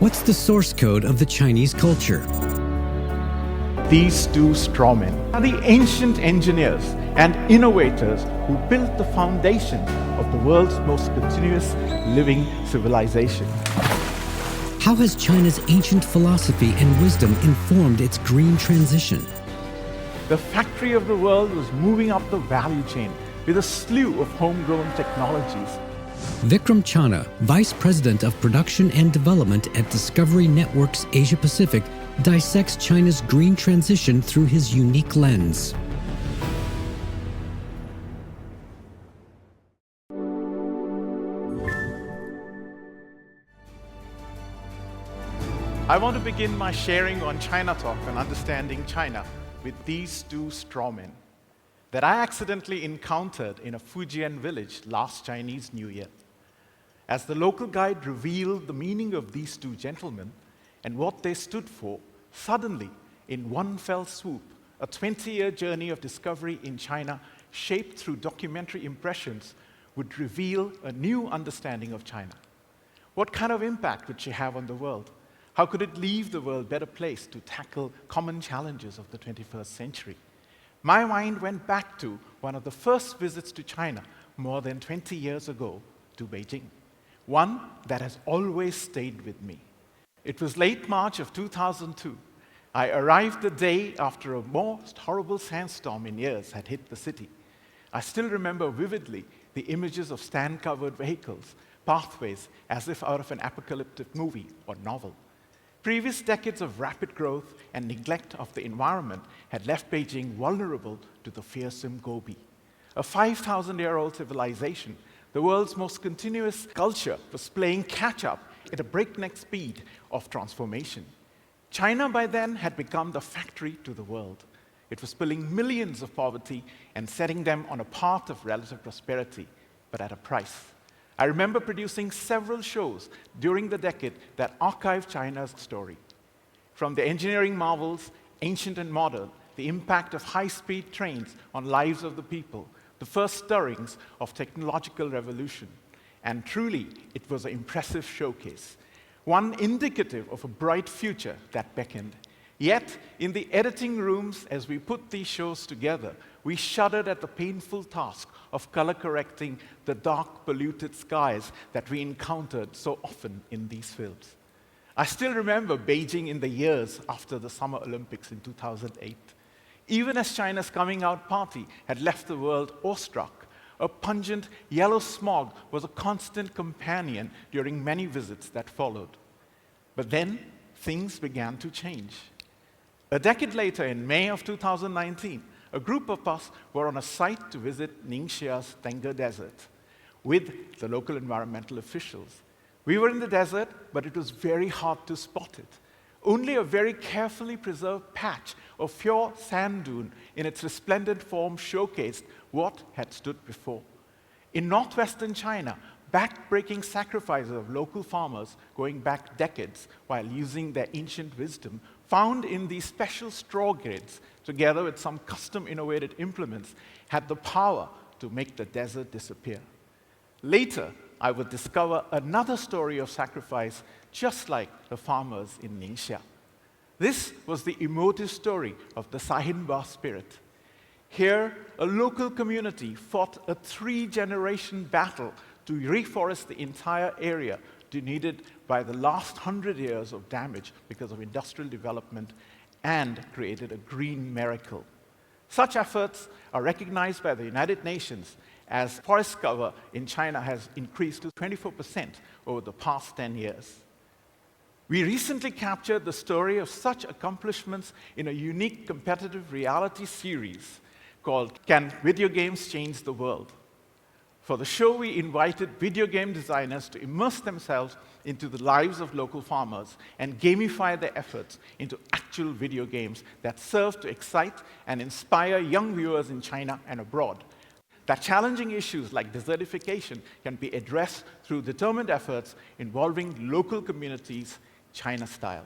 What's the source code of the Chinese culture? These two strawmen are the ancient engineers and innovators who built the foundation of the world's most continuous living civilization. How has China's ancient philosophy and wisdom informed its green transition? The factory of the world was moving up the value chain with a slew of homegrown technologies. Vikram Channa, Vice President of Production and Development at Discovery Networks Asia Pacific, dissects China's green transition through his unique lens. I want to begin my sharing on China Talk and understanding China with these two strawmen that I accidentally encountered in a Fujian village last Chinese New Year. As the local guide revealed the meaning of these two gentlemen and what they stood for, suddenly, in one fell swoop, a 20-year journey of discovery in China, shaped through documentary impressions, would reveal a new understanding of China. What kind of impact would she have on the world? How could it leave the world better placed to tackle common challenges of the 21st century? My mind went back to one of the first visits to China more than 20 years ago to Beijing, one that has always stayed with me. It was late March of 2002. I arrived the day after a most horrible sandstorm in years had hit the city. I still remember vividly the images of sand-covered vehicles, pathways as if out of an apocalyptic movie or novel. Previous decades of rapid growth and neglect of the environment had left Beijing vulnerable to the fearsome Gobi. A 5,000-year-old civilization, the world's most continuous culture, was playing catch-up at a breakneck speed of transformation. China by then had become the factory to the world. It was spilling millions of poverty and setting them on a path of relative prosperity, but at a price. I remember producing several shows during the decade that archived China's story. From the engineering marvels, ancient and modern, the impact of high-speed trains on lives of the people, the first stirrings of technological revolution. And truly, it was an impressive showcase, one indicative of a bright future that beckoned. Yet, in the editing rooms, as we put these shows together, we shuddered at the painful task of color-correcting the dark, polluted skies that we encountered so often in these films. I still remember Beijing in the years after the Summer Olympics in 2008. Even as China's coming out party had left the world awestruck, a pungent yellow smog was a constant companion during many visits that followed. But then, things began to change. A decade later, in May of 2019, a group of us were on a site to visit Ningxia's Gengdu Desert with the local environmental officials. We were in the desert, but it was very hard to spot it. Only a very carefully preserved patch of pure sand dune in its resplendent form showcased what had stood before. In northwestern China, back-breaking sacrifices of local farmers going back decades while using their ancient wisdom found in these special straw grids, together with some custom-innovated implements, had the power to make the desert disappear. Later, I would discover another story of sacrifice just like the farmers in Ningxia. This was the emotive story of the Sahinba spirit. Here, a local community fought a 3-generation battle to reforest the entire area denuded by the last 100 years of damage because of industrial development and created a green miracle. Such efforts are recognized by the United Nations as forest cover in China has increased to 24% over the past 10 years. We recently captured the story of such accomplishments in a unique competitive reality series called Can Video Games Change the World? For the show, we invited video game designers to immerse themselves into the lives of local farmers and gamify their efforts into actual video games that serve to excite and inspire young viewers in China and abroad. That challenging issues like desertification can be addressed through determined efforts involving local communities, China style.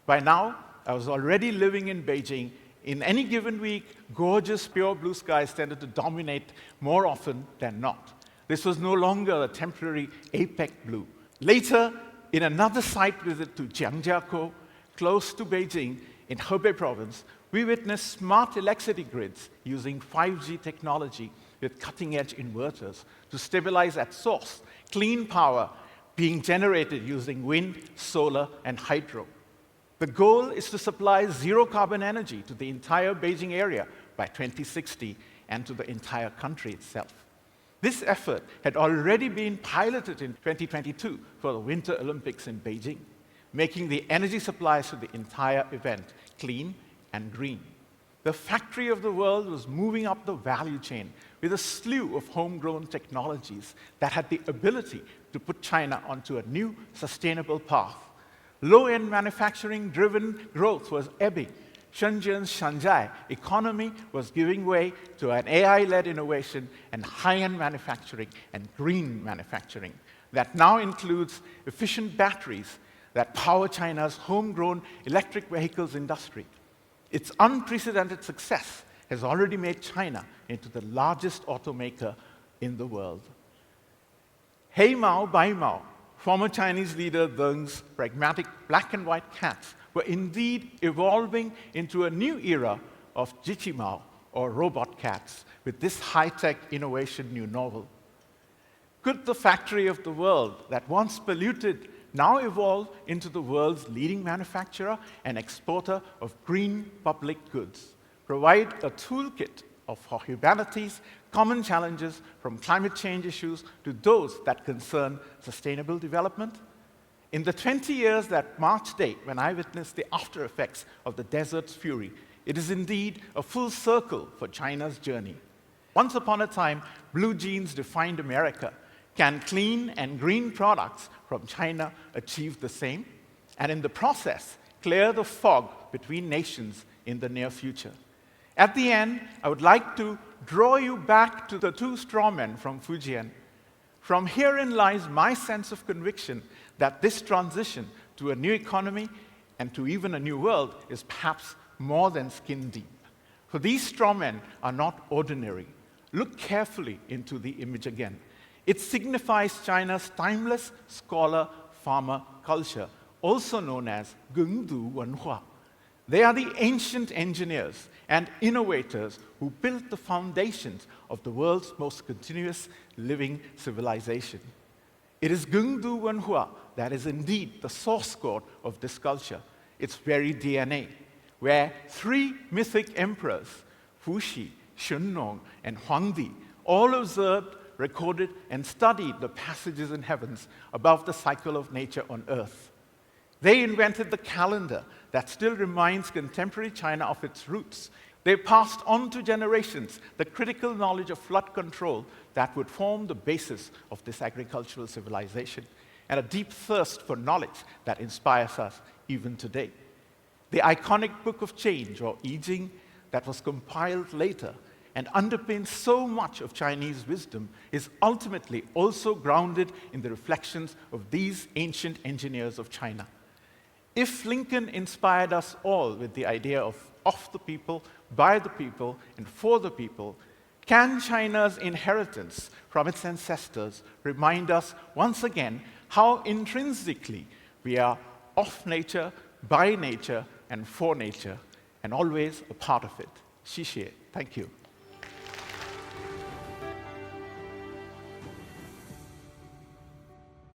By now, I was already living in Beijing. In any given week, gorgeous pure blue skies tended to dominate more often than not. This was no longer a temporary APEC blue. Later, in another site visit to Jiangjiakou, close to Beijing, in Hebei province, we witnessed smart electricity grids using 5G technology with cutting-edge inverters to stabilize at source clean power being generated using wind, solar, and hydro. The goal is to supply zero-carbon energy to the entire Beijing area by 2060 and to the entire country itself. This effort had already been piloted in 2022 for the Winter Olympics in Beijing, making the energy supplies to the entire event clean and green. The factory of the world was moving up the value chain with a slew of homegrown technologies that had the ability to put China onto a new sustainable path. Low-end manufacturing-driven growth was ebbing. Shenzhen's Shanghai economy was giving way to an AI-led innovation and high-end manufacturing and green manufacturing that now includes efficient batteries that power China's homegrown electric vehicles industry. Its unprecedented success has already made China into the largest automaker in the world. Hei Mao, Bai Mao, former Chinese leader Deng's pragmatic black and white cats were indeed evolving into a new era of Jiqi Mao, or robot cats, with this high-tech innovation new novel. Could the factory of the world that once polluted now evolve into the world's leading manufacturer and exporter of green public goods, provide a toolkit for humanity's common challenges, from climate change issues to those that concern sustainable development? In the 20 years that March date, when I witnessed the after effects of the desert's fury, it is indeed a full circle for China's journey. Once upon a time, blue jeans defined America. Can clean and green products from China achieve the same? And in the process, clear the fog between nations in the near future. At the end, I would like to draw you back to the two strawmen from Fujian. From herein lies my sense of conviction that this transition to a new economy and to even a new world is perhaps more than skin deep. For these strawmen are not ordinary. Look carefully into the image again. It signifies China's timeless scholar-farmer culture, also known as Gengdu Wenhua. They are the ancient engineers and innovators who built the foundations of the world's most continuous living civilization. It is Gengdu Wenhua that is indeed the source code of this culture, its very DNA, where three mythic emperors, Fuxi, Shennong, and Huangdi, all observed, recorded, and studied the passages in heavens above the cycle of nature on earth. They invented the calendar that still reminds contemporary China of its roots. They passed on to generations the critical knowledge of flood control that would form the basis of this agricultural civilization, and a deep thirst for knowledge that inspires us even today. The iconic Book of Change, or I Ching, that was compiled later and underpins so much of Chinese wisdom, is ultimately also grounded in the reflections of these ancient engineers of China. If Lincoln inspired us all with the idea of the people, by the people, and for the people, can China's inheritance from its ancestors remind us once again how intrinsically we are of nature, by nature, and for nature, and always a part of it? 谢谢. Thank you.